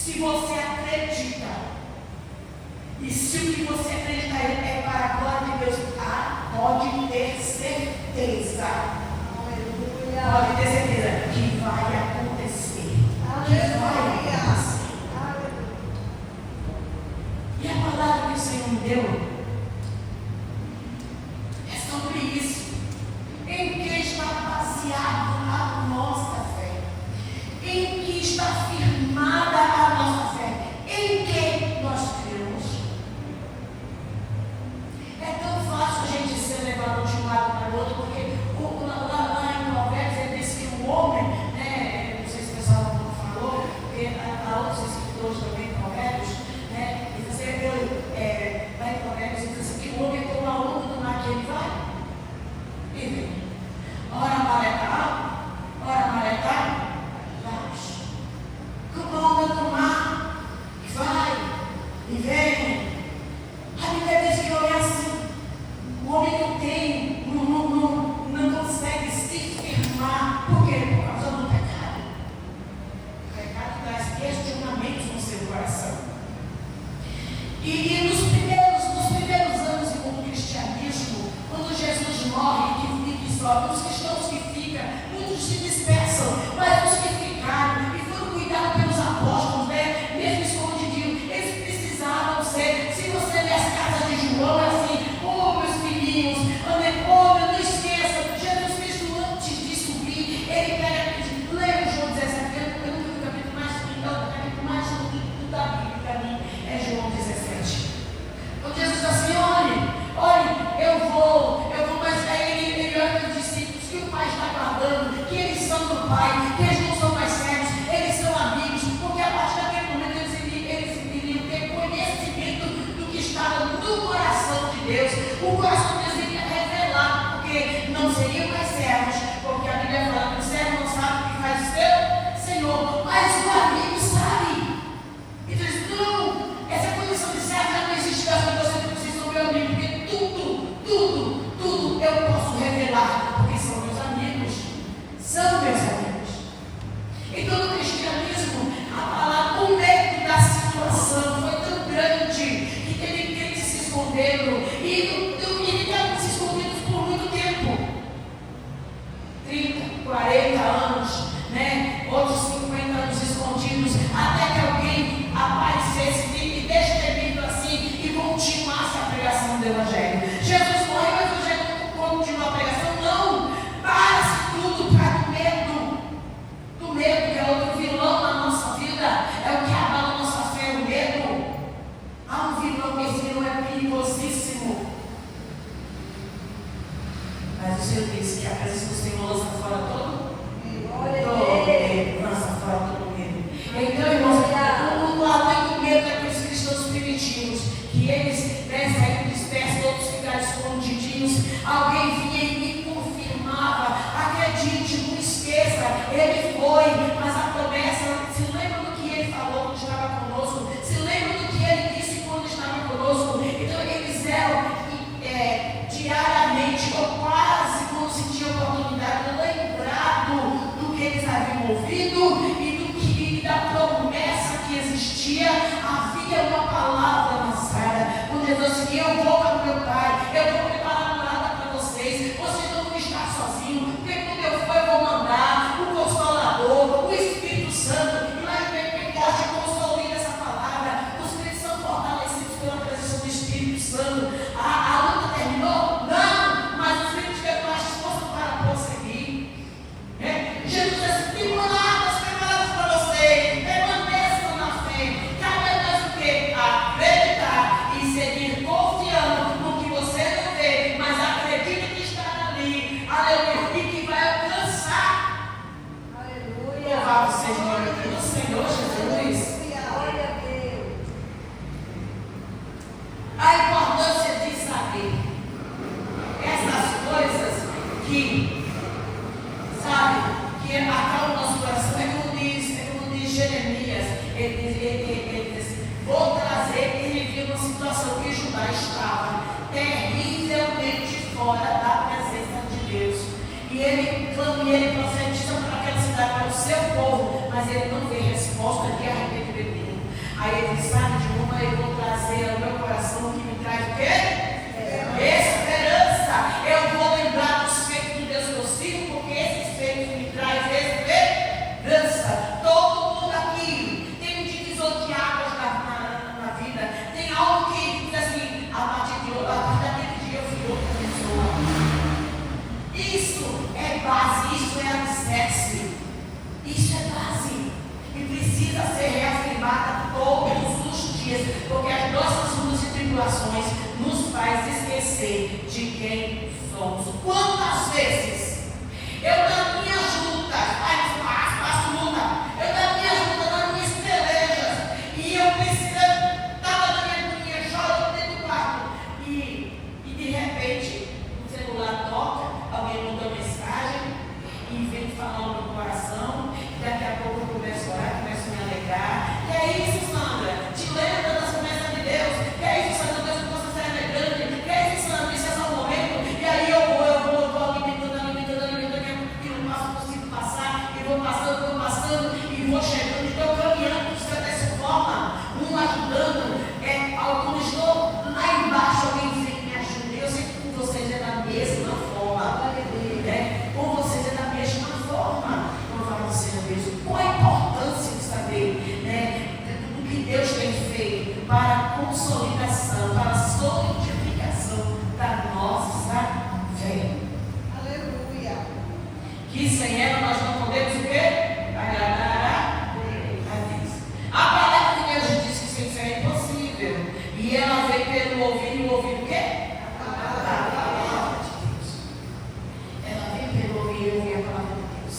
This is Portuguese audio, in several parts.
Se você acredita E se o que você acreditar é para a glória de Deus, pode ter certeza. Aleluia. Pode ter certeza que vai acontecer. Aleluia. Que vai acontecer. Aleluia. E a palavra que o Senhor me deu é sobre isso. Em que está baseada a nossa fé? Em que está firmada a nossa fé? Em que nós cremos? É tão fácil a gente ser levado de um lado para o outro, porque lá em Provérbios ele diz que o homem, né, não sei se o pessoal não falou, porque há outros escritores também em Provérbios, né, e você lá em Provérbios ele diz assim, que o homem é como a onda do mar que ele vai e vem. Ora a maré está alta, ora a maré está baixa. Como a onda do mar que vai e vem. A Bíblia diz que o homem é assim. O homem não consegue se firmar. Por quê? Por causa do pecado. O pecado traz questionamentos no seu coração. E nos primeiros anos do cristianismo, quando Jesus morre e sobe, os cristãos que ficam, muitos se dispersam, mas os que ficaram e foram cuidados pelos apóstolos, né? Mesmo escondidinho, eles precisavam ser. Se você ler as cartas de João, é assim: oh, meus filhinhos, não esqueça, Jesus Cristo antes de subir, ele pega e lê o João 17, eu não vi o capítulo mais lindo da Bíblia para mim, é João 17. Então Jesus diz assim: olha, eu vou, mas aí ele olha para os discípulos que o Pai está guardando, que eles são do Pai, que eles não são mais servos, eles são amigos, porque a partir daquele momento eles iriam ter conhecimento do que estava no coração de Deus. O coração de Deus iria revelar, porque não seriam mais servos, porque a Bíblia fala que o servo não sabe o que faz o seu Senhor, mas o amigo sabe. E diz: não, essa condição de servo já não existe, vocês são meu amigo, porque tudo eu posso revelar, porque são meus amigos. São meus amigos. Então, no cristianismo, a palavra, o medo da situação foi tão grande que teve crentes se escondendo e estavam se escondendo por muito tempo, 30, 40 anos, né? Outros 50 anos escondidos, até que alguém aparecesse e destemido assim e continuasse a pregação do Evangelho. Jesus morreu, o Evangelho não continua a pregação, não. Para-se tudo para do medo, que é outro vilão na nossa vida, é o que abala a nossa fé, o medo. Há um vilão, que esse vilão é perigosíssimo. Mas o Senhor disse que a presença do Senhor lança fora todo medo, lança fora todo medo. Então, irmãos, além do medo daqueles cristãos primitivos, que eles saíram dispersos, outros ficaram escondidinhos, alguém vinha e me confirmava: acredite, não esqueça, ele foi, mas a promessa, se lembra do que ele falou quando estava conosco, se lembra do que ele disse quando estava conosco. Então eles eram diariamente, ou quase quando se tinha oportunidade, lembrado do que eles haviam ouvido e da promessa que existia. Havia uma palavra lançada. Quando Jesus disse: eu vou para o meu Pai, eu vou preparar morada para vocês não vão estar sozinhos, porque quando eu for, eu vou mandar o Consolador, o Espírito Santo. E lá em Pentecoste, como eu estou ouvindo essa palavra, os crentes são fortalecidos pela presença do Espírito Santo. A luta terminou? Não, mas os crentes tiveram mais força para prosseguir. Jesus disse: tem moradas preparadas para vocês, permaneçam na fé. Cabe a nós o quê? Acreditar e seguir confiando no que você não vê, mas acredita que está ali, aleluia, e que vai alcançar. Aleluia. Louvado seja o nome do Senhor Jesus. Glória a Deus. A importância de saber essas coisas que, sabe, que acalma o nosso coração. É como diz Jeremias, ele diz: vou trazer. Ele viu uma situação que Judá estava terrivelmente fora da presença de Deus, e ele clama e ele profetiza para aquela cidade, para o seu povo, mas ele não vê resposta de arrependimento. Aí ele disse, sabe de uma, eu vou trazer ao meu coração o que me traz o quê? Esperança. Eu vou lembrar dos feitos de Deus que eu sigo, porque esses feitos me trazem esperança. Todo mundo aqui tem um divisor de águas na vida. Tem algo que diz assim, a partir daquele dia eu fui outra pessoa. Isso é base, isso é alicerce. Isso é base. E precisa ser reafirmada todos os dias, porque as nossas lutas e tribulações nos faz esquecer de quem somos. Quantas vezes eu nas minhas lutas, faço luta, eu nas minhas lutas, nas minhas pelejas, e eu estava na minha chorando dentro do quarto, e de repente o celular toca, alguém mandou mensagem, e vem falando no coração, e daqui a pouco eu começo a orar, começo a me alegrar. E é isso, Sandra, te lembra das promessas de Deus? E é isso, Sandra, Deus que você serve é grande. E é isso, Sandra, isso é só um momento. E aí eu vou alimentando, que não passo, consigo passar, e vou passando, e vou chegando, e estou caminhando de certa forma, um ajudando, quando estou lá embaixo, alguém vem me ajuda. Eu sei que com vocês é da mesma forma. Com vocês é da mesma forma. Louvado seja Deus. Qual a importância de saber, do que Deus tem feito para a consolidação, para a solidificação da nossa fé? Aleluia. Que sem ela nós não podemos o quê? Agradar a Deus. A palavra de Deus diz que sem fé é impossível. E ela vem pelo ouvir, e o ouvir o quê? A palavra de Deus. Ela vem pelo ouvir, e ouvir a palavra de Deus.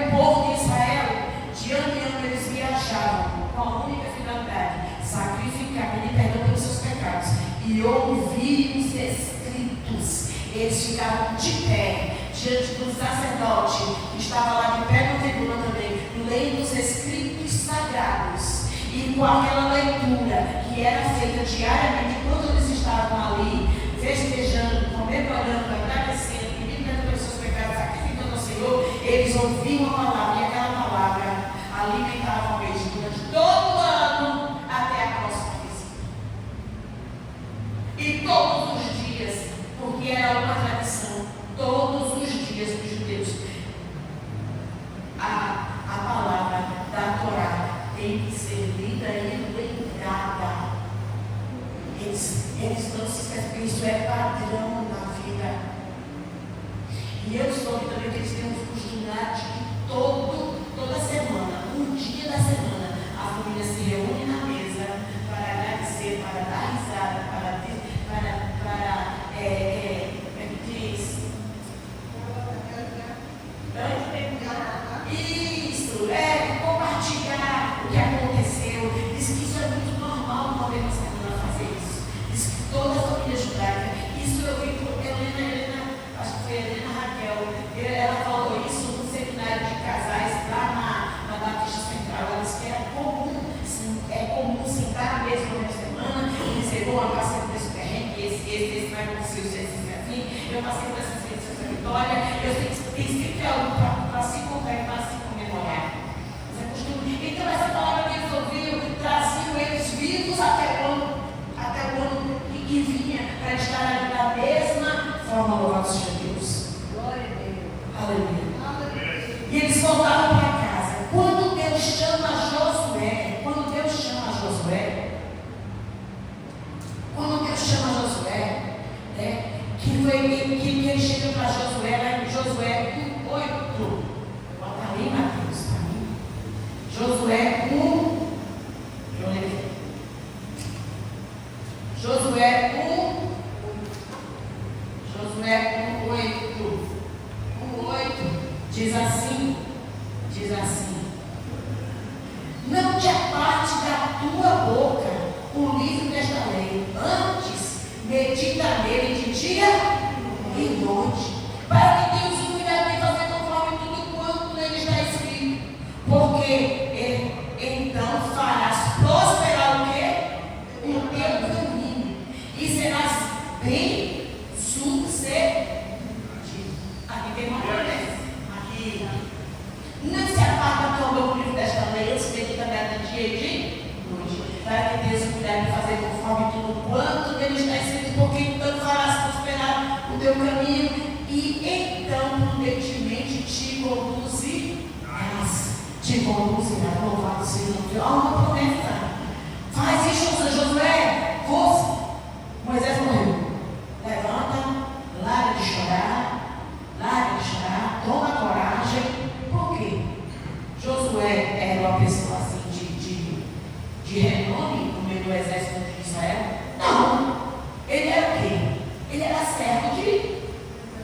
O povo de Israel, de ano em ano, eles viajavam com a única finalidade: sacrificar, pedir perdão pelos seus pecados e ouvir os escritos. Eles ficavam de pé diante do sacerdote, que estava lá de pé no tribunal também, lendo os escritos sagrados. E com aquela leitura que era feita diariamente, quando eles estavam ali, festejando, comemorando, agradecendo, pedindo perdão pelos seus pecados, sacrificando ao Senhor, eles ouviam a palavra, e aquela palavra alimentava eles durante todo o ano até a próxima visita. E todos os dias, porque era uma tradição, todos os dias dos judeus, a palavra da Torá tem que ser lida e lembrada. Eles não se esquecem, isso é padrão na vida. E eu estou aqui também que eles têm um costume de toda semana, um dia da semana, a família se reúne na mesa para agradecer, para dar risada, para compartilhar o que aconteceu. Diz que isso é muito normal uma vez na semana fazer isso. Diz que toda a família judaica, isso eu vi por Helena, acho que foi a Helena Raquel, ela falou isso no seminário de casais lá na Batista Central. Ela disse que era comum, é comum sentar na mesa uma semana e dizer, bom, eu passei por esse perrengue, esse vai acontecer, esse assim, eu passei por essa vitória, eu tenho sempre algo para se contar e para se comemorar. Então essa palavra que eles ouviram traziam eles vivos até o ano que vinha, para estar ali da mesma forma. Louvado seja Deus. Glória a Deus. Aleluia. E eles voltaram para casa. Quando Deus chama Josué, que ele chega para Josué, lá em Josué 1:8. Bota ali, Mateus, para mim. Josué 1. Josué 1:8. 1:8 diz assim: não te aparte da tua boca o livro desta lei, antes medita nele de dia e noite, para que tenhas cuidado de fazer conforme tudo quanto nele está escrito, porque então farás prosperar o quê? O teu caminho, e serás bem sucedido. Aqui tem uma promessa. Aqui. Não se aparta da tua boca o livro desta lei, antes medita nela de dia e de também está escrito, porque então farás prosperar o teu caminho e então prudentemente te conduzirás. Te conduzirás, louvado seja o teu. Há uma promessa. Faz isso, Josué. Força. Moisés morreu. Levanta, larga de chorar, toma coragem. Por quê? Josué era uma pessoa assim de renome no meio do exército de Israel? Não. Ele era o quê? Ele era servo de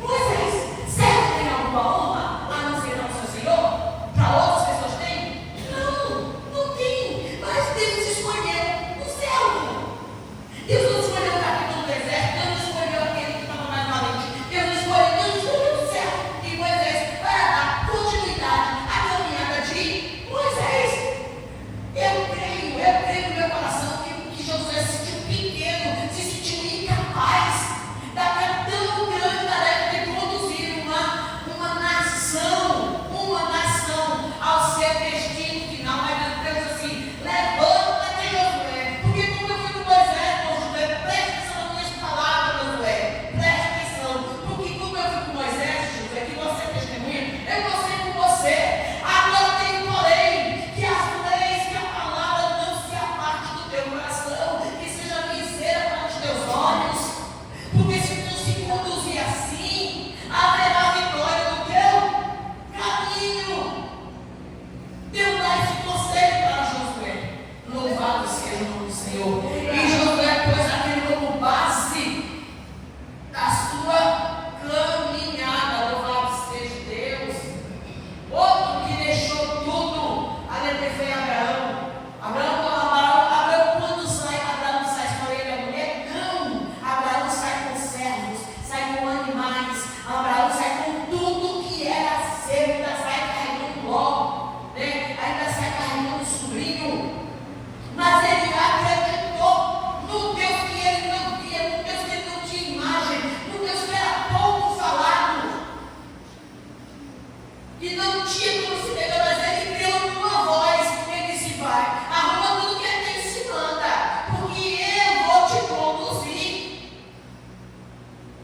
Moisés. Servo tem alguma honra a não ser ao seu Senhor? Para outras pessoas tem? Não tem. Mas Deus escolheu um servo. Deus não escolheu o capitão do exército, Deus não escolheu aquele que estava mais valente. Deus escolheu o servo de Moisés para dar continuidade à caminhada de Moisés. Eu creio no meu coração que Josué se sentiu pequeno, se sentiu incapaz daquela tão grande tarefa de conduzir uma nação ao seu destino final. Mas Deus assim, levanta-te, Josué, porque como eu fui com Moisés, Josué, preste atenção nas minhas palavras, Josué, preste atenção, porque como eu fui com Moisés, Josué, que você é testemunha, eu vou ser com você. Agora tem porém que as leis, que a palavra não se aparte do teu coração, que seja vencer para os teus olhos, porque se tu se conduzir assim, haverá vitória no teu caminho. Deus dá esse conselho para Josué. Louvado seja o nome do Senhor. E Josué pôs aquele como base da sua caminhada. Louvado seja Deus. Outro que deixou tudo, ali foi Abraão. Abraão, quando sai, Abraão sai com ele a mulher? Não. Abraão sai com servos, sai com animais. Abraão sai com tudo que era seu, ainda sai carregando logo, né? Ainda sai carregando o sobrinho. Mas ele acreditou no Deus que ele não via, no Deus que ele não tinha imagem, no Deus que era pouco falado, que não tinha como se pegar, mas ele deu uma voz. Ele disse: vai, arruma tudo que tem, se manda, porque eu vou te conduzir.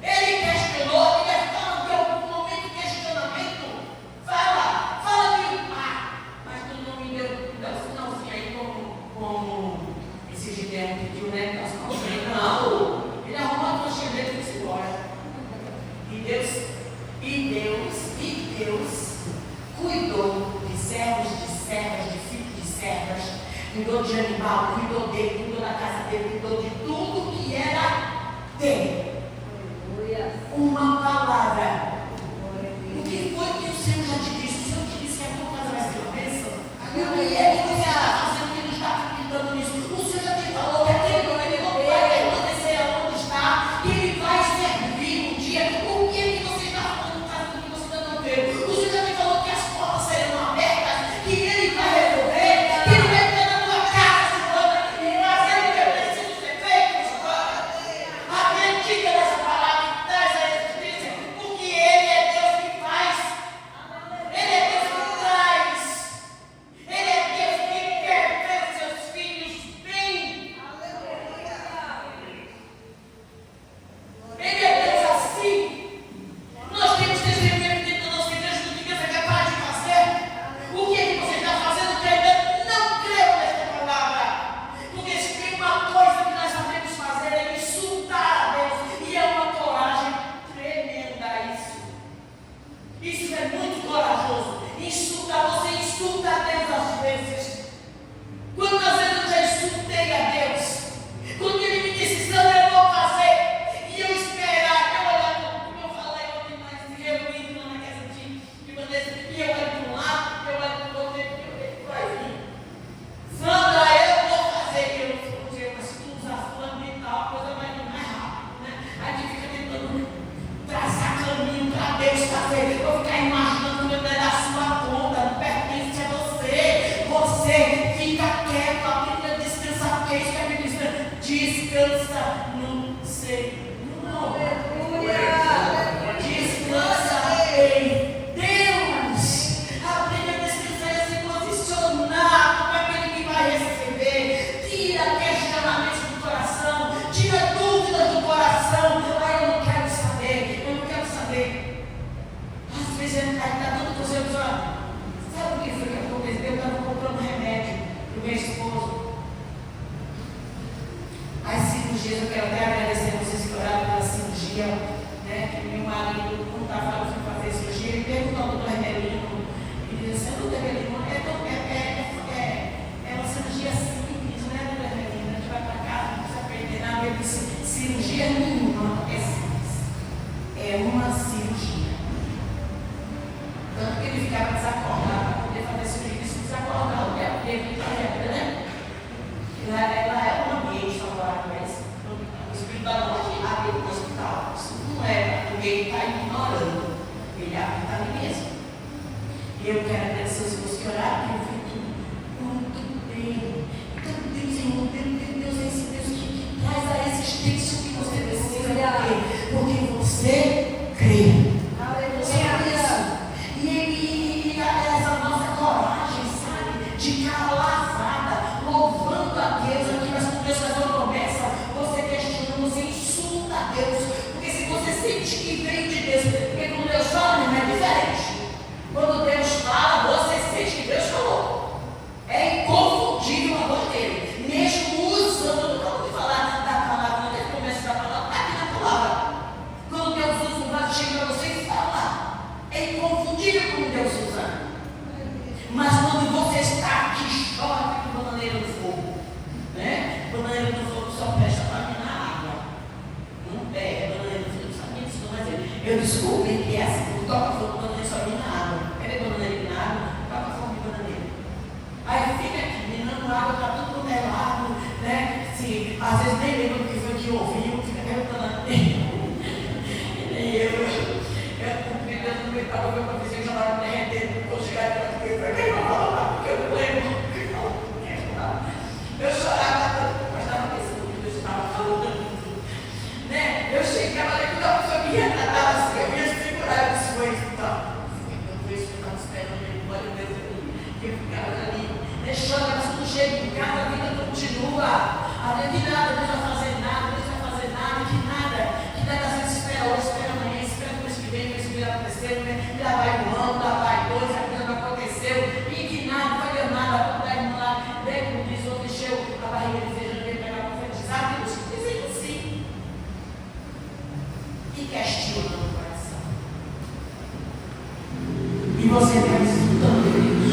Ele questionou, ele fala que algum momento de questionamento, fala que mas tu não me deu sinalzinho aí como esse Gideão pediu, né? Não, ele arrumou a tua chibeta e disse: embora. E Deus cuidou de servos, de servas, de filhos de servas, cuidou de animal, cuidou dele, cuidou da casa dele, cuidou de tudo que era dele. Uma palavra. O que foi que o Senhor já te disse? O Senhor te disse que a tua casa vai ser uma bênção? O que é que você está fazendo que não está acreditando nisso? O Senhor já te falou que aquele momento não vai permanecer onde está, que ele vai servir um dia. O que é que você está falando no caso que você ainda não viu? O Senhor já te falou que as portas serão abertas, que ele vai resolver, que ele vai entrar na tua casa, Silvana, e fazer o que precisa ser feito, Silvana. Acredita nessa palavra e traz a existência, porque ele é Deus que faz. Ele é Deus que traz. Ele é Deus que quer ver seus filhos bem. Ele é Deus assim. Nós temos testemunho dentro da nossa igreja do que Deus é capaz de fazer. O que é que você está fazendo que ainda não creu nesta palavra? Porque se tem uma coisa que nós sabemos fazer é insultar a Deus. E é uma coragem tremenda isso. Isso é muito corajoso. Você insulta a Deus às vezes. Quantas vezes eu já insultei a Deus? Quando ele me disse: não, eu vou fazer. E eu esperar, eu olhar, como eu falei ontem, mas eu indo lá na casa de Vanessa, e eu olho para um lado, eu olho para o outro, e eu vai vir. Sandra, eu vou fazer. E eu mas se tu usar fulano e tal, a coisa vai ir mais rápido, né? Aí a gente fica tentando traçar caminho para Deus fazer. Eu vou ficar imaginando que não é da sua conta, não pertence a você. Você fica quieto, a Bíblia descansa, porque isso que a Bíblia diz, descansa no Senhor. Descansa em Deus. Aprende a descansar e se posicionar como aquele que vai receber. Tira questionamentos do coração, tira dúvidas dias eu quero até agradecer a vocês que oraram pela cirurgia, né? Que meu marido, quando estava fazer a cirurgia, ele perguntou ao doutor Remelino, ele disse, doutor Remelino, é uma cirurgia simples, né, doutor Remelino? A gente vai para casa, não precisa perder nada. Ele disse, cirurgia nenhuma é simples. É uma cirurgia. Tanto que ele ficava desacordado para poder fazer cirurgia, ele se desacordava, porque ele quebra, né? Ela é um ambiente favorável, mas o Espírito da Morte abre o hospital. Isso não é porque ele está ignorando, ele está ali mesmo. E eu quero agradecer os meus que oraram, que eu vi tudo muito bem. Então, Deus, irmão, Deus é esse Deus que traz a existência o que você precisa ter, porque você crê. E essa nossa coragem, sabe, de cara lavada, louvando a Deus, aqui nós podemos fazer uma promessa, você questiona, você insulta a Deus, porque se você sente que vem de Deus, porque quando Deus fala, não é diferente. Quando Deus fala, você sente que Deus falou. É inconfundível a voz dele, mesmo usando, não vamos falar da palavra, não tem promessa da palavra, está aqui na palavra. Quando Deus usa um vaso, chega para você e fala. É inconfundível como Deus usa. Mas quando você está aqui, chora com bananeira do fogo, né? Bananeira do fogo só presta para mim na água. Não é, bananeira do fogo, não sabia disso, mas eu descobri que é assim, o toca-fogo bananeira só vem na água. Cadê bananeira na água? Toca-fogo de bananeira. Aí fica aqui, menino água para tudo quanto é lado, né? Se, às vezes nem lembra do que foi que ouviu, fica perguntando. E eu não estava meu professor já estava derretendo, vou chegar e porque eu não lembro. Eu chorava tanto, mas estava pensando que Deus estava falando, né? Eu chegava ali, quando a pessoa me retratava assim, eu ia segurar os sonhos e tal. Eu vejo que eu estava esperando ele, glória a Deus, que eu ficava ali, deixando, mas quando chego em casa, a vida continua. A vida de nada, Deus vai fazer nada, Deus vai fazer nada, que nada, que nada, às vezes espera hoje, espera amanhã, espera o mês que vem, o mês que vem aconteceu, né? Já vai um ano, já vai dois, a coisa não aconteceu, e que nada, não vai dar nada, para dar irmão lá, daí como diz, ou deixou a barriga desejando ele pegar profetizar, Deus dizendo sim. E questiona no coração. E você está escutando Deus.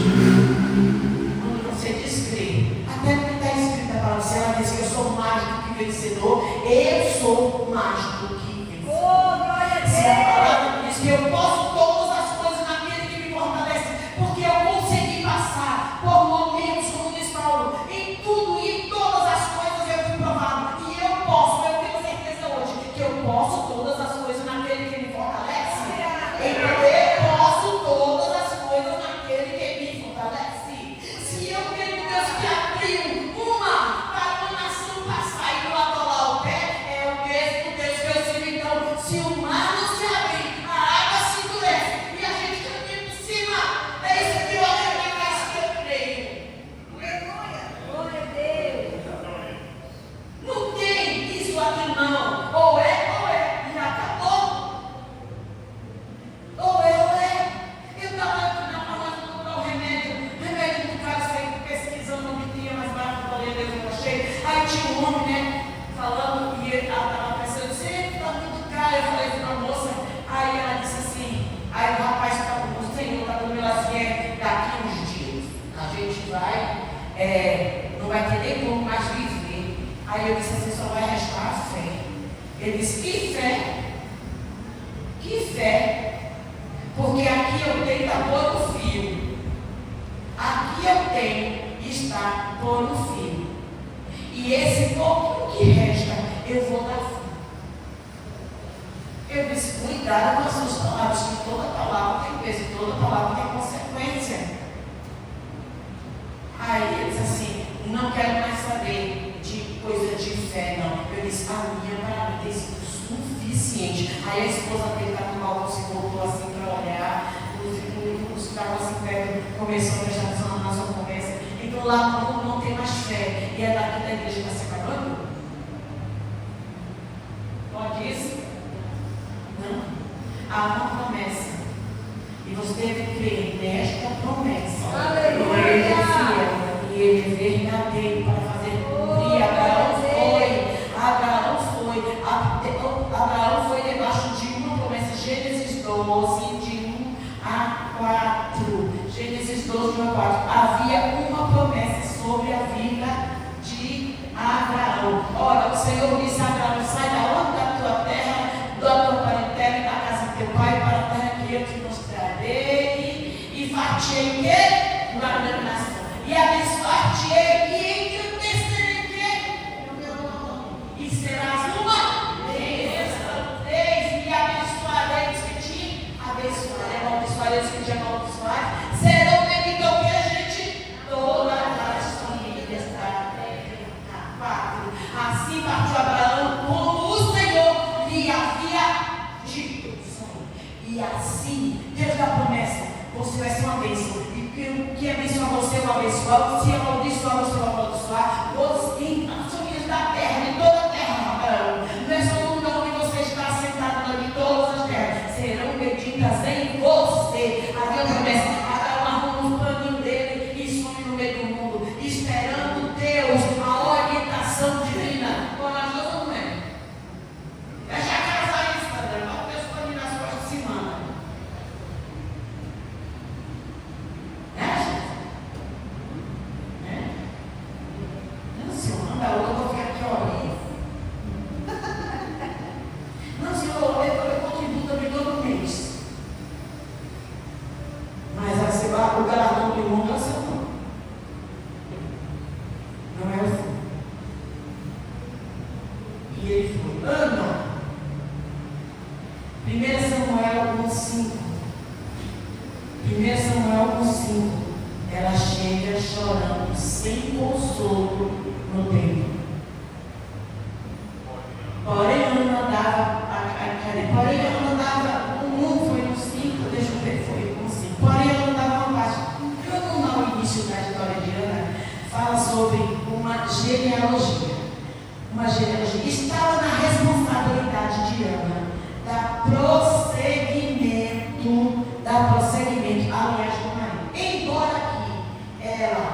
Quando você descreve, até que está escrito a palavra, se ela diz que eu sou mais do que vencedor, eu sou mais do que vencedor. Se a palavra diz que eu posso todas as coisas naquele que me fortalece, porque eu consegui passar por momentos, como diz Paulo, em tudo e em todas as coisas eu fui provado. E eu posso, eu tenho certeza hoje que eu posso todas as coisas naquele que me fortalece. Então eu posso todas as coisas naquele que me fortalece. Se eu tenho Deus que abriu para uma nação passar e não atolar o pé, é o mesmo Deus que eu sirvo. Então, se o mar não se abrir, a água se endurece e a gente caminha por cima. É isso que eu acredito, é isso que eu creio. Glória a Deus. Não tem isso aqui não. Ou é, e acabou. Ou é. Eu estava na farmácia comprar o remédio do cara saindo pesquisando onde tinha mais barato, falei, eu achei. Aí tinha um homem, né, falando, e ele estava pensando, você está muito caro. Eu falei para a moça, aí ela disse assim, aí o rapaz, o senhor está do meu lado assim, daqui uns dias, a gente vai, não vai ter nem como mais viver. Aí eu disse assim, só vai restar a fé. Ele disse, que fé? Que fé? Porque aqui eu tenho está por um fio. Aqui eu tenho está por um fio. E esse pouquinho que resta, eu vou dar fim. Eu disse, cuidado com as suas palavras, que toda palavra tem peso, toda palavra tem consequência. Aí ele disse assim, não quero mais saber de coisa de fé, não. Eu disse, a minha para mim tem sido suficiente. Aí a esposa dele estava no balcão, se voltou assim para olhar, os carros assim perto, começou a prestar atenção na nossa conversa. Então lá não tem mais fé. E é daqui da igreja está se acabando? Pode isso? Não. Há uma promessa. E você deve crer nesta promessa. Aleluia. Ele é fiel e ele é verdadeiro para fazer cumprir. Abraão sobre a vida de Abraão. Olha, o Senhor disse a Abraão: sai da onde? Da tua terra, da tua parentela e da casa de teu pai, para a terra que eu te mostrarei, e far-te-ei o quê? Uma grande nação. E abençoar-te-ei, e engrandecereis o meu nome, e serás uma bênção. E abençoarei os que te abençoarei, amaldiçoarei os que te amaldiçoarem. Serão benditos o que, gente? Todas as famílias da terra. 4. Assim partiu Abraão, como o Senhor lhe havia dito. E assim, Deus dá promessa: você vai ser uma bênção. E que abençoa você, eu vou abençoar. Se amaldiçoar, você vai amaldiçoar. Em as famílias da terra, de toda a terra, Abraão. Não é só um lugar onde você está sentado, não, de todas as terras. Serão benditas em você. A Deus promessa. Abraão arruma os paninhos dele e some no meio do mundo, esperando Deus, a orientação divina. Corajoso não é? Deixa a casa aí, Sandra. Não tem os paninhos nas costas de cima. Não, senhor, manda outra, eu vou ficar aqui, ó. Não, senhor, eu contribuo também todo mês. Mas aí você vai, o galardão do mundo é o seu nome. Não é o seu. E ele falou: Ana, 1 Samuel 1,5. 1 Samuel 1,5. Ela chega chorando, sem consolo, no templo. Porém, Ana andava, o mundo foi no 5, deixa eu ver, foi no 5. Porém, Ana andava uma parte. Eu não no início da história de Ana, fala sobre uma genealogia. Estava na responsabilidade de Ana dar prosseguimento à linhagem do marido. Embora que ela,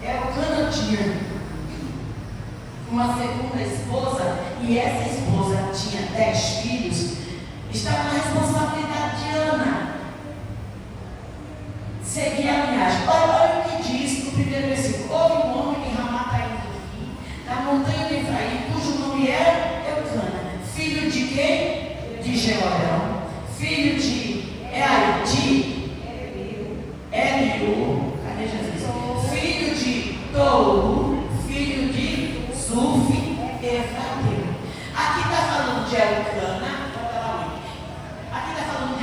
Elcana tinha uma segunda esposa, e essa esposa tinha 10 filhos, estava na responsabilidade de Ana seguir a linhagem. Olha o que diz no primeiro versículo: houve um homem em Ramataim, da montanha de Efraim, cujo nome era Elcana, filho de quem? De Jeorão, filho de Eliú, cadê Jesus? Filho de Touro, filho de Zufi, Efrateu. Aqui está falando de Elcana, aqui está falando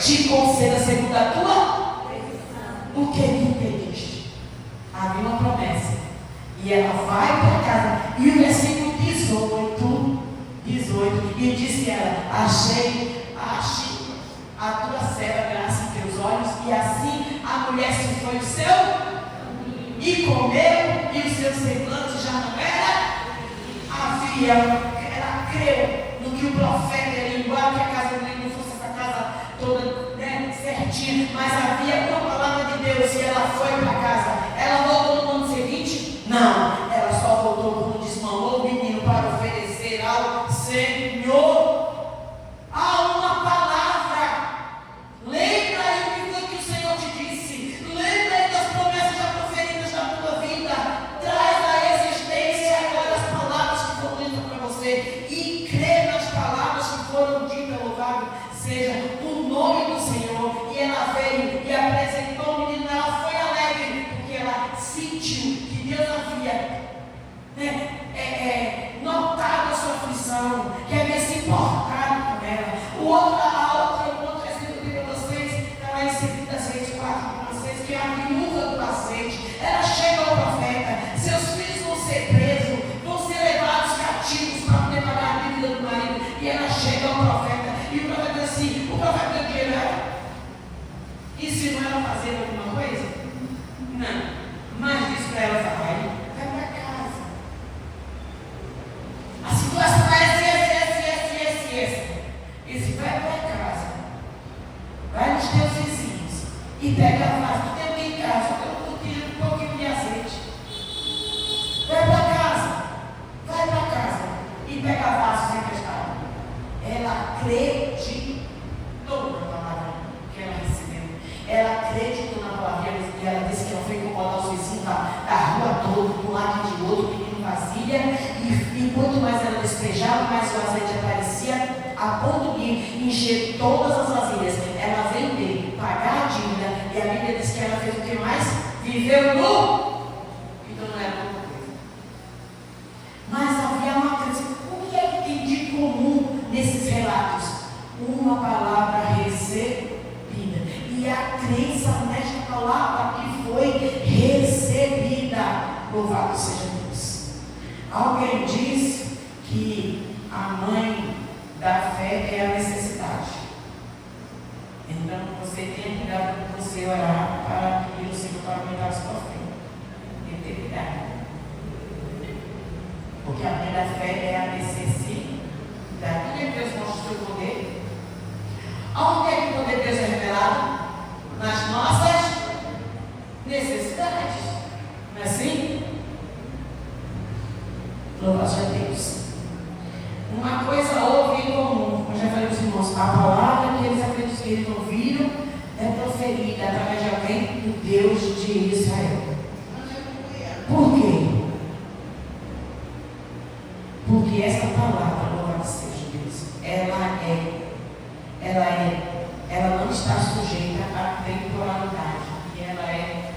te conceda segundo a tua. O que tu pediste? Havia uma promessa. E ela vai para casa. E o versículo 18, e disse ela: achei a tua serva graça em teus olhos. E assim a mulher se foi o seu e comeu, e o seu semblante já não era. Ela creu no que o profeta era, embora que a casa dele não fosse essa casa toda, né, certinha, mas havia uma palavra de Deus. E ela foi para casa. Ela voltou no ano seguinte? Não, ela só voltou quando desmamou o menino para oferecer ao Senhor. Há uma palavra. Lembra aí o que foi que o Senhor te disse. Lembra aí das promessas já proferidas na tua vida. Traz à existência agora as palavras que foram ditas para você. E crê nas palavras que foram ditas. Louvado seja o nome do Senhor. E ela veio e apresentou o menino. Ela foi alegre, porque ela sentiu que Deus havia notado a sua aflição, que havia se importado com ela. O outro exemplo que eu para vocês está lá em 2 Reis 4:6, que é a viúva do azeite. Ela chega ao profeta: seus filhos vão ser presos, vão ser levados cativos para poder pagar a dívida do marido. E ela chega ao profeta, e o profeta diz assim: o profeta deu dinheiro a ela? Ensinou ela a fazer alguma coisa? Não. Mas disse para ela: vai para casa. A situação é essa. E se vai para casa, vai nos teus vizinhos e pega a vaso. Tu tem alguém em casa? Eu tenho um pouquinho de azeite. Vai para casa e pega a vaso sem emprestado. Ela acreditou na palavra que ela recebeu. Ela acreditou na palavra e ela disse que ela foi incomodar os vizinhos da rua toda, de um lado e de outro, pedindo vasilha. E quanto mais ela despejava, mais o azeite aparecia, a ponto de encher todas as vasilhas. Ela vender, pagar a dívida, e a Bíblia diz que ela fez o que mais? Viveu no. Então não era pouca coisa. Mas havia uma coisa. O que é que tem de comum nesses relatos? Uma palavra recebida. E a crença nesta palavra que foi recebida. Louvado seja Deus. Alguém diz que a mãe da fé é a necessidade. Então você tem cuidado com você orar para pedir o Senhor para aumentar a sua fé. Tem que ter cuidado. Porque a mãe da fé é a necessidade. Onde é que Deus mostra o seu poder? Onde é que o poder de Deus é revelado? Nas nossas necessidades. Não é assim? Louvado seja Deus. Uma coisa houve em comum, como já falei para os irmãos, a palavra que eles acreditam que eles ouviram é proferida através de alguém, o Deus de Israel. Por quê? Porque essa palavra, louvado seja Deus, ela não está sujeita à temporalidade, e ela é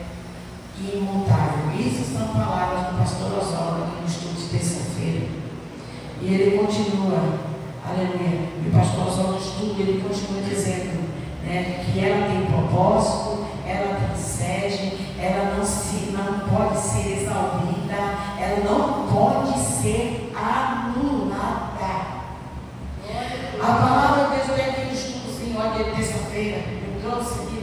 imutável. Isso são palavras do pastor Oswaldo aqui no estudo de terça-feira. E ele continua, aleluia, e o pastor Oswaldo no estudo, ele continua dizendo, né, que ela tem propósito, ela tem sede, ela não pode ser exaurida, ela não pode ser anulada. A palavra de Deus veio aqui no estudozinho, olha, de terça-feira, eu trouxe aqui,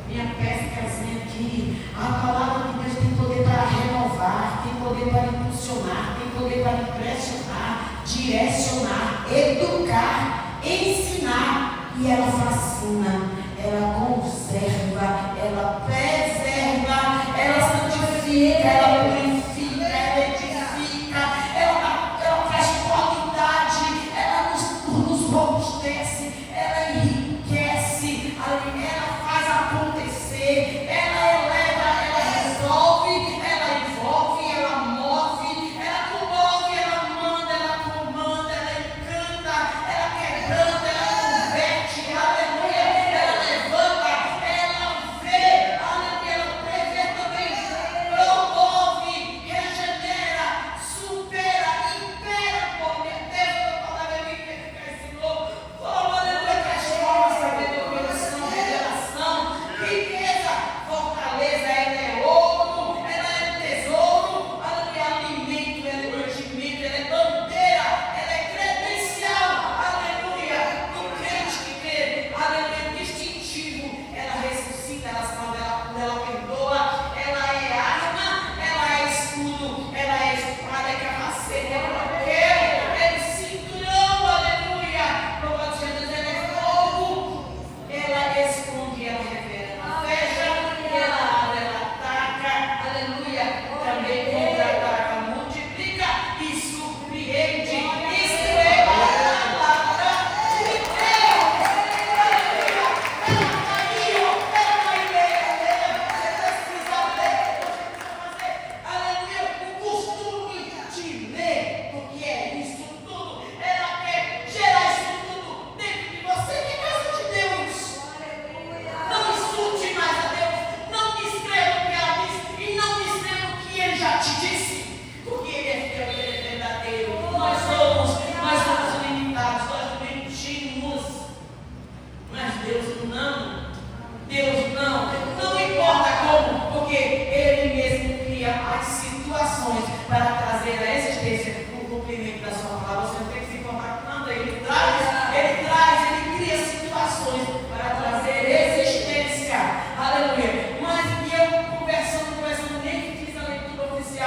minha peçazinha aqui. A palavra de Deus tem poder para renovar, tem poder para impulsionar, tem poder para impressionar, direcionar, educar, ensinar. E ela fascina, ela conserva, ela preserva, ela santifica, ela purifica, ela edifica, ela traz qualidade, ela nos robustece, ela enriquece, ela faz acontecer, ela eleva, ela resolve, ela envolve, ela move, ela comove, ela manda, ela comanda, ela encanta, ela quebranta, ela converte, aleluia, ela levanta, ela vê, aleluia, ela prevê também, promove,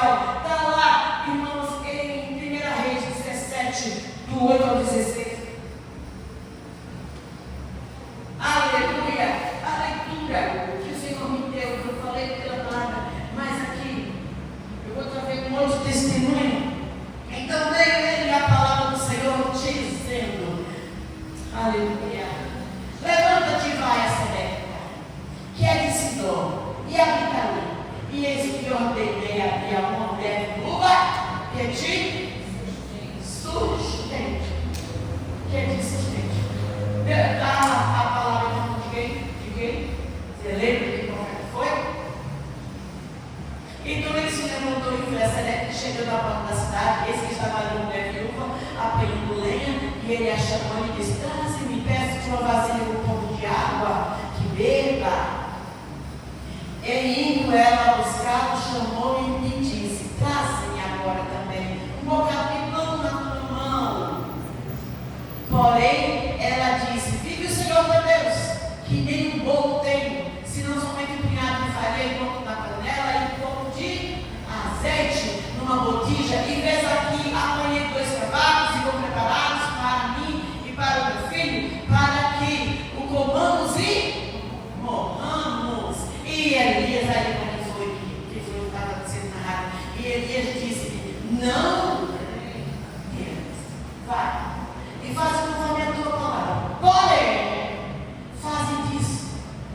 especial. Está lá, irmãos, em 1 Reis 17, do 8 ao 16. Aleluia! A leitura que o Senhor me deu, que eu falei pela palavra, mas aqui eu vou trazer um outro testemunho. Então veio ele a palavra do Senhor dizendo: aleluia! Levanta-te e vai a Serepta, que é de Sidom, e habita ali. E eis que ordenei abrir a mão dela viúva, que é de sustento. Que é de sustento. A palavra de quem? Você lembra que profeta foi? Então ele se levantou e foi a Serepta, chegando à porta da cidade. Esse que estava ali, mulher viúva, apelando lenha, e ele a chamou e disse: traze-me, peço-te uma vasilha com um pouco de água, que beba. E indo ela buscar, chamou-me e disse: traze-me agora também um bocado de pão na tua mão. Porém, ela disse: vive o Senhor teu Deus, que nem um bolo tenho, senão somente um punhado de farinha e um pouco na panela e um pouco de azeite numa botija. E vês aqui, apanhei 2 cavalos e vou preparados para mim e para o meu filho, para que o comamos e morramos. E Elias, aí quando foi que foi o que estava sendo narrado, e Elias disse: não, vai, e faz conforme a tua palavra. Porém, faze disso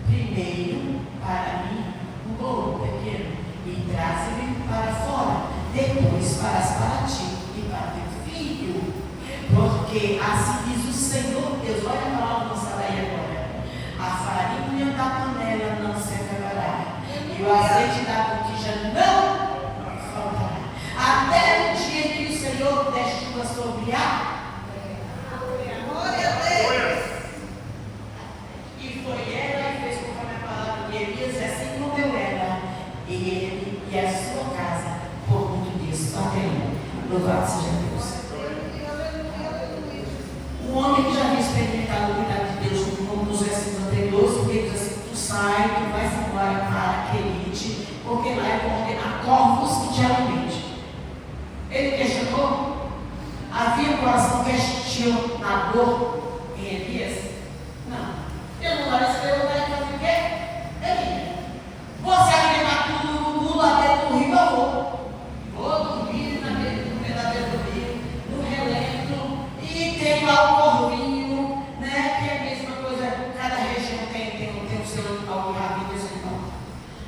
primeiro para mim um bolo pequeno, e traze-me para fora, depois farás para ti e para teu filho. Porque assim diz o Senhor Deus. Olha a palavra lançada aí agora: a farinha da panela não se acabará, e o azeite da botija não faltará, até o dia em que o Senhor der chuva sobre a e foi ela e fez conforme a palavra de Elias, e assim comeu ela, e ele e a sua casa por muito dias. Amém. Louvado seja Deus. Um homem que já havia experimentado o cuidado de Deus, como nos versículos anteriores, que diz assim: tu sai, tu vais embora para Querite, porque lá eu vou ordenar corvos que te alimentem. Ele questionou? Havia um coração questionador em Elias? Não. Eu não vai se levantar e fazer o quê? Ele. Você alimentar tudo lá dentro do rio, eu vou. Vou dormir no verdadeiro rio, no relento, e tem lá o corvinho, né? Que é a mesma coisa, cada região tem o seu animal que habita esse animal,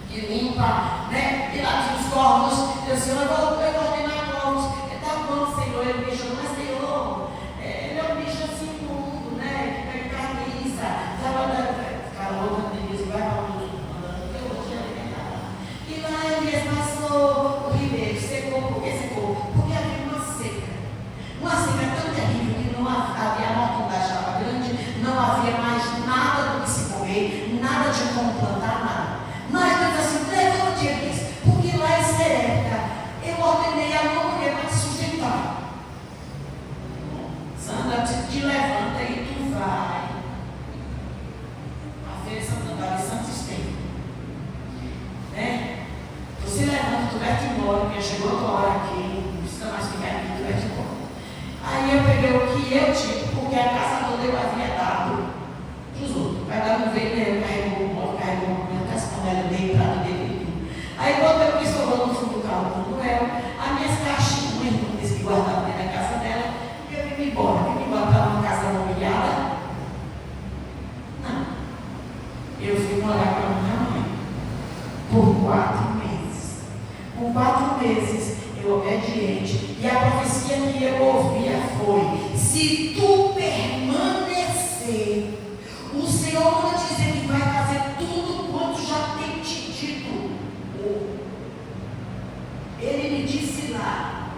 que limpa, né? E lá tinha os corvos. Eu disse: eu vou ordenar corvos. Tá bom, Senhor. Ele me chamou: mas Senhor, ele é um bicho assim mundo, né? Que pega carniça, trabalha. Cara, outra diz: vai para o mundo, eu vou te alimentar. E lá Elias passou o ribeiro, secou. Por que secou? Porque havia uma seca. Uma seca tão terrível que não havia, a mortandade estava grande, não havia mais nada do que se comer, nada de como plantar, nada. Mas Deus assim: levante, Elias, porque lá em Serepta eu ordenei a uma mulher para te sustentar. Sandra, te levanta e tu vai. A feira Santa Maria Santo Estevam, né? Tu se levanta, tu vai-te embora, porque chegou a tua hora aqui, não precisa mais ficar aqui, tu vai-te embora. Aí eu peguei o que eu tive, porque a casa toda eu havia dado para os outros. Vai dar no veio, eu carregou o moto, carregou a minha casa, quando ela dei entrada dele e tudo. Aí quando eu me escovando no fundo do carro do Noel, as minhas caixinhas que guardava dentro da casa dela, eu vim embora. Vim embora para uma casa mobiliada. Não. Eu fui morar com a minha mãe por 4 meses. Por 4 meses, eu obediente. E a profecia que eu ouvia foi: se tu permanecer, o Senhor manda dizer que vai fazer tudo quanto já tem te dito. Ele me disse lá,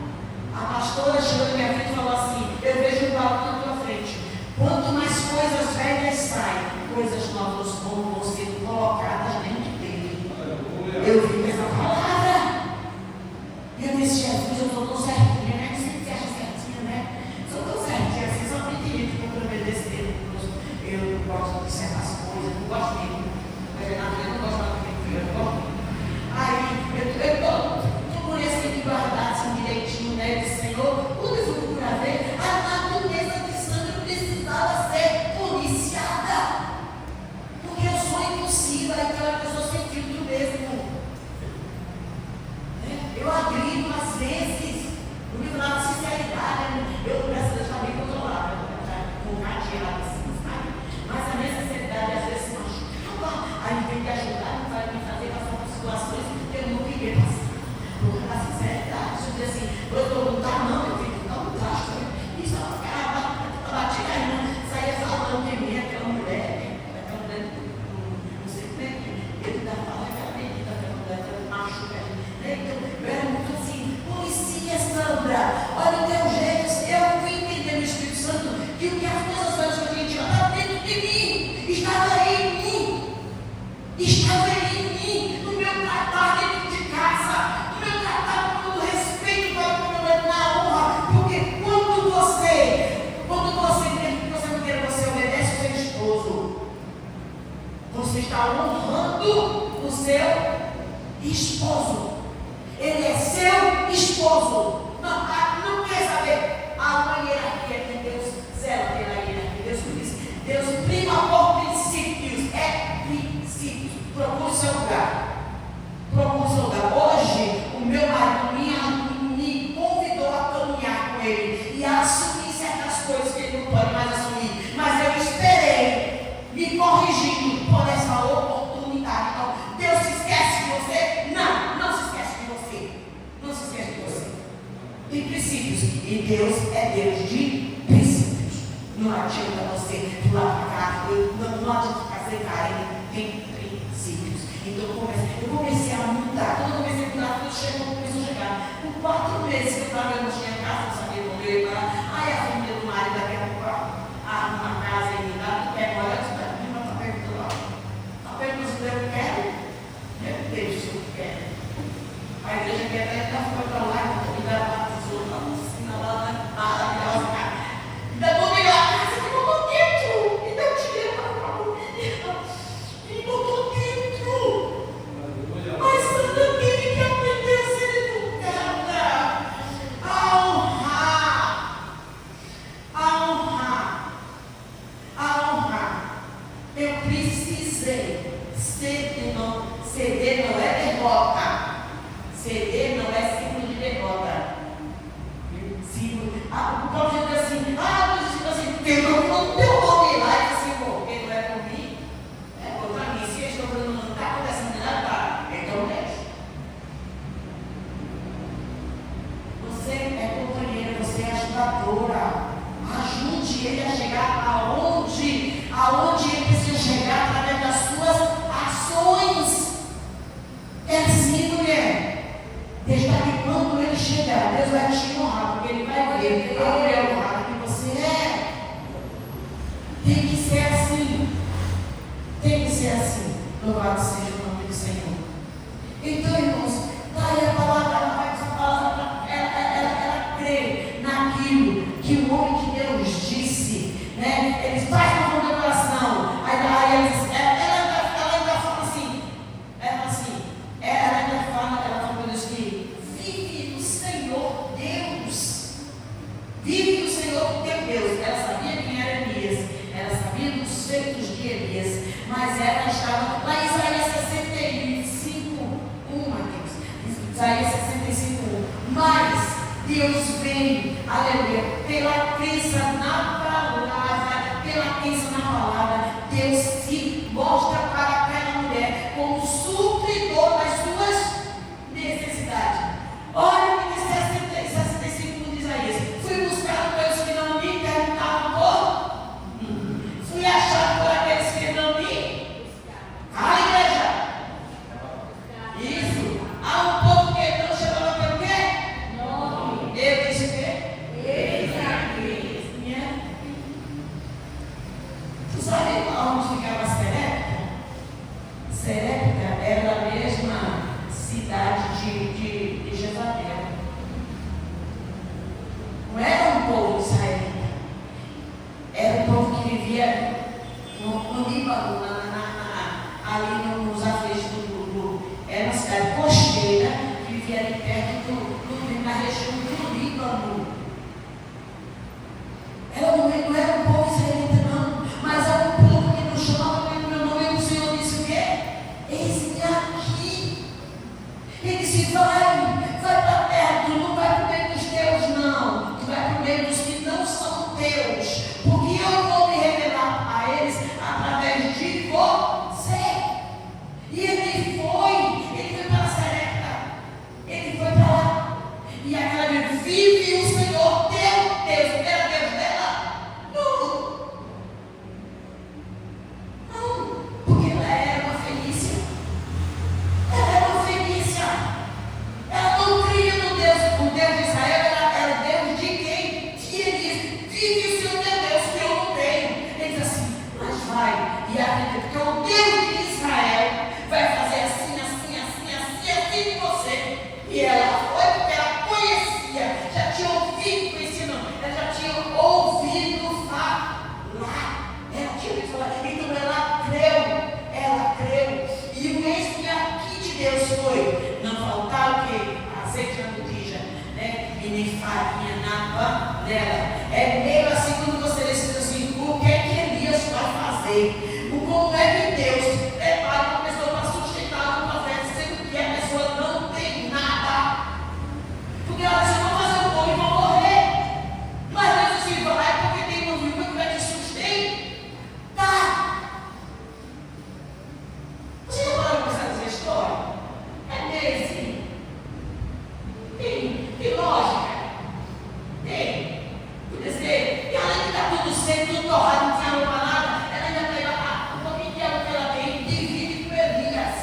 a pastora chegou na minha frente e falou assim: eu vejo um balão na tua frente. Quanto mais coisas velhas saem, coisas novas vão ser colocadas dentro dele. Eu vi essa palavra. E eu disse: Jesus, eu estou tão certinha, né? Não sei se você acha certinha, né? Sou tão certinha assim, só me diria que eu obedecer dele. Eu não gosto de certas coisas, não gosto mesmo. Mas eu não gosto de nada que eu não gosto. Aí, eu estou por esse esposo. Ele é seu esposo. Não quer saber a hierarquia que Deus zela pela hierarquia. Deus prima por princípios. É princípios. Procure o seu lugar. Procure o seu lugar. Hoje, o meu marido me convidou a caminhar com ele e a assumir certas coisas que ele não pode mais assumir. Mas eu esperei, me corrigindo por essa oportunidade. Então, Deus se esquece de você? Não se esquece de você. Não se esquece de você. Tem princípios. E Deus é Deus de princípios. Não adianta você pular para cá. Não adianta ficar sem carinho. Tem princípios. Então eu comecei a mudar. Quando eu comecei a mudar, tudo começou a chegar. Por 4 meses que eu estava, eu não tinha casa, não sabia onde eu ia parar. Aí a família do marido daqui a pouco arruma uma casa e me dá. Tu quer morar? Tu vai vir para perto lá. A pergunta se eu quero. Eu vejo se eu quero. A igreja quer até foi para lá, me dá uma tesoura, uma piscina lá, maravilhosa, cara. Ainda vou melhor a casa que botou dentro. E deu dinheiro para e botou dentro. Mas Sandra teve que aprender a ser educada, a honrar. Eu precisei ceder, não é derrota. Ceder não é símbolo de derrota. O próprio diz assim, eu não teu nome lá e assim, porque não é por mim, é contra mim. Se eles estão fazendo, não está acontecendo nada, tá? Então deixa. Você é companheira, você é ajudadora. Ajude ele a chegar aonde ele precisa chegar através das suas ações. É assim, mulher. Deus está que quando ele chegar, Deus vai te honrar, porque ele vai ver a mulher honrada que você é. Tem que ser assim. Tem que ser assim. Louvado seja o nome do Senhor. Então, irmãos, daí a palavra, essa palavra, ela crê naquilo que o homem de Deus disse, né? Eles fazem uma comemoração. Aí ela ainda fala assim, ela ainda fala com Deus que vive o Senhor Deus. Vive o Senhor teu Deus. Ela sabia quem era Elias. Ela sabia dos feitos de Elias. Mas ela estava lá em Isaías 65, Isaías 65, mas Deus vem, aleluia, pela crença na palavra, Deus se mostra para aquela mulher como supridor das suas necessidades. Olha o que diz 65 de Isaías: fui buscar coisas que não me perguntavam por, fui achado por aqueles que não me. A igreja. Isso. Há um povo que não chamava pelo quê? Nome. Eu disse o quê? Eis aqui. Tu sabe onde ficava Serepta? Serepta era a mesma cidade de Jezabel. Não era um povo israelita. Era um povo que vivia no Líbano, ali nos aflitos era uma cidade costeira que vivia ali perto na região do Líbano. Não era um povo israelita, não, mas era um povo que nos chamava pelo meu nome. E o Senhor disse o quê? Eis-me aqui. Ele disse: vai para a terra, tu não vai para o meio dos teus, não. Tu vai para o meio dos que não são teus, porque eu vou me revelar a eles através de você. E ele foi para Serepta, ele foi para lá. E aquela vez, vive o Senhor teu Deus. Era Deus dela? Não, porque ela era uma felícia. Ela não cria no Deus, o Deus de Israel era o Deus de quem? De Elias. Vive o Senhor teu Deus, que eu não tenho. Ele diz assim, mas vai e acredita, porque o Deus de Israel vai fazer assim em você. E ela foi porque ela conhecia, já tinha ouvido, ela já tinha ouvido falar. Ela tinha ouvido falar. Então ela creu. E o ex-me aqui de Deus foi, não dela. É meio assim quando você decide assim, o que é que Elias vai fazer? Como é que Deus prepara uma pessoa para sustentar um profeta, sendo que a pessoa não tem nada? Porque ela diz, eu vou fazer o povo e vou morrer. Mas Deus assim, vai porque tem uma viúva que vai te sustentar. Você já parou para pensar nessa história? É meio assim. Tem lógica? Tem. Podia ser. E além de estar tudo seco, tudo torrado, não tinha roupa nada, ela ainda pega um pouquinho de água que ela tem e divide com Elias.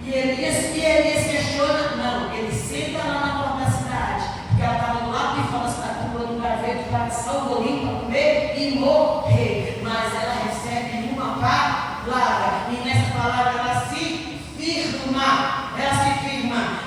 E Elias questiona, não, ele senta lá na porta da cidade, porque ela estava do lado de fora da cidade, pulando um graveto para salvo-limpo para comer e morrer. Mas ela recebe uma palavra, e nessa palavra ela se firma,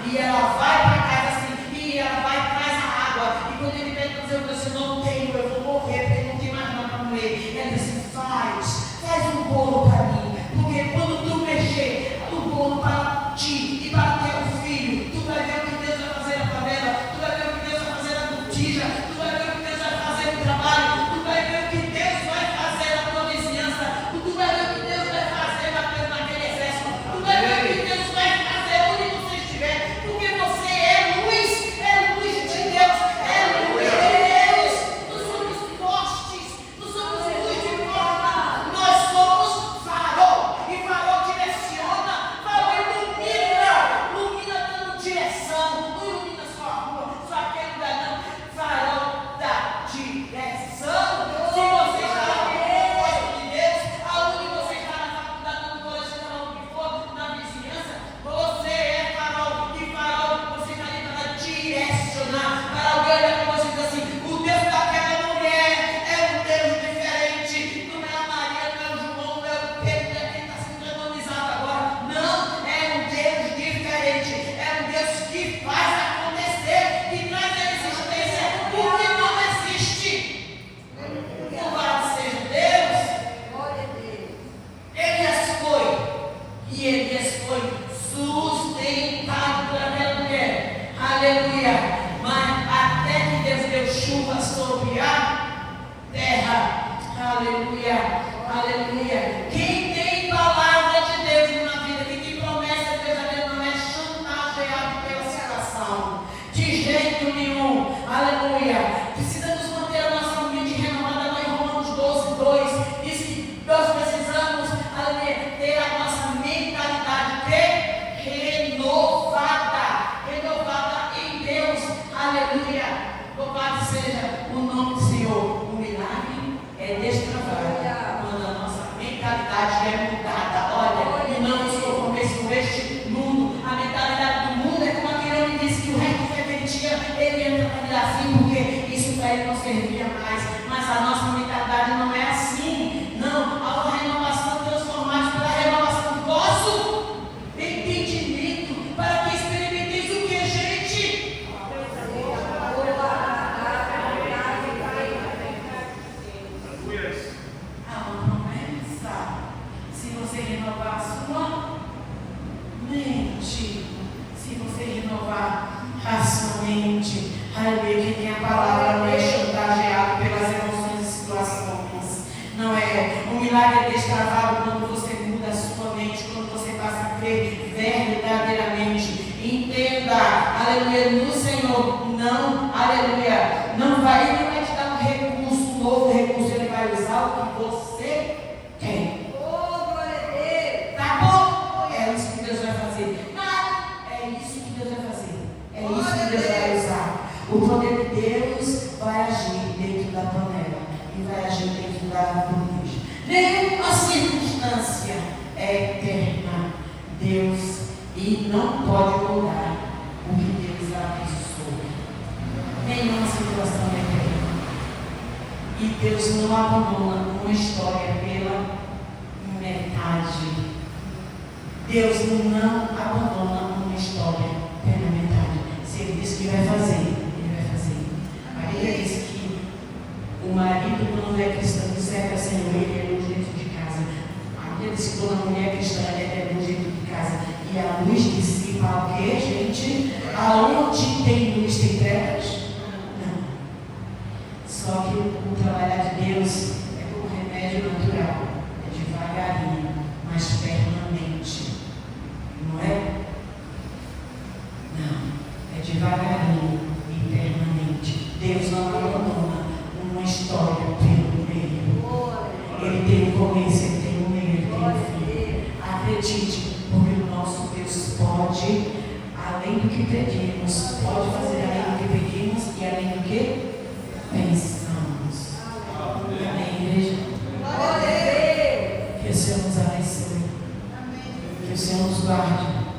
e ela vai para casa assim, e ela vai e traz a água, e quando ele pede para dizer, eu não tenho, eu vou morrer, porque não tem mais nada para comer, ela diz assim, faz um bolo para mim, porque quando tu mexer o bolo para ti e para teu filho, tu vai ver o que Deus vai fazer na favela, tu vai ver o que Deus vai fazer na botija, tu vai ver o que Deus vai fazer no trabalho, tu vai ver o que Deus vai fazer na tua vizinhança, tu vai ver o que Deus vai fazer naquele exército, tu vai ver o que Deus vai fazer onde você estiver, porque você é luz de Deus, é luz de Deus. Nós somos postes, nós somos luz de forma, nós somos farol, e farol direciona, farol ilumina dando direção, não ilumina sua rua, só aquele lugar não, farol da direção. Se você está aqui no propósito de Deus, aonde você está na faculdade, no colégio, onde for, na vizinhança, você é farol, e farol você está ali para direcionar, para alguém olhar para você e dizer assim, o Deus daquela mulher é um Deus diferente, não é a Maria, não é o João, não é o Pedro, não é quem está sendo canonizado agora, não, é um Deus diferente, é um Deus que faz acontecer, que traz a existência o que não existe. Louvado seja Deus. Glória a Deus. Elias foi sustentado por aquela mulher, aleluia, mas até que Deus deu chuva sobre a terra, aleluia, aleluia. Quem tem palavra de Deus na vida, quem tem promessa de Deus na vida, não é chantageado pela situação, de jeito nenhum, aleluia. Precisamos manter a nossa mente renovada. Lá em Romanos 12:2 diz que nós precisamos, aleluia, ter a nossa mentalidade renovada em Deus, aleluia. Louvado seja o nome do Senhor. O milagre é destravado quando a nossa mentalidade é mudada. Olha, não nos conformeis com este mundo. A mentalidade do mundo é como aquele homem disse que o rei que permitia ele entra para virar assim, porque isso para ele não servia mais. Mas a nossa mentalidade não é assim. Não, a renovação transformada pela renovação do vosso entendimento, para que experimenteis o que, gente? A promessa. Se você renovar a sua mente, se você renovar a sua mente, aleluia, que tem a palavra, não é chantageado pelas emoções e situações. Não é. O milagre é destravado quando você muda a sua mente, quando você passa a crer verdadeiramente. Entenda, aleluia, no Senhor. Não, aleluia, não vai, ele vai te dar um recurso, um novo recurso, ele vai usar o que você tem. Oh, glória a Deus. Tá bom? É isso que Deus vai fazer. Não, é isso que Deus vai fazer. É isso que Deus vai usar. O poder de Deus vai agir dentro da panela e vai agir dentro da bandeja. Nenhuma circunstância é eterna. Deus e não pode mudar o que Deus abençoou. Nenhuma situação é eterna. E Deus não abandona uma história pela metade. Deus não abandona uma história pela metade. Se Ele disse que vai fazer, Ele vai fazer. A Bíblia diz que o marido, quando é cristão, serve ao Senhor, ele é luz dentro de casa. A Bíblia diz que quando a mulher é cristã, ela é luz dentro de casa. E a luz dissipa o quê, gente? Aonde tem luz tem trevas? devagarinho e permanente. Deus não abandona uma história pelo meio. Ele tem um começo, ele tem um meio, ele tem um fim. Acredite, porque o nosso Deus pode, além do que pedimos, pode fazer além do que pedimos e além do que pensamos. Amém, igreja? Que o Senhor nos abençoe. Que o Senhor nos guarde.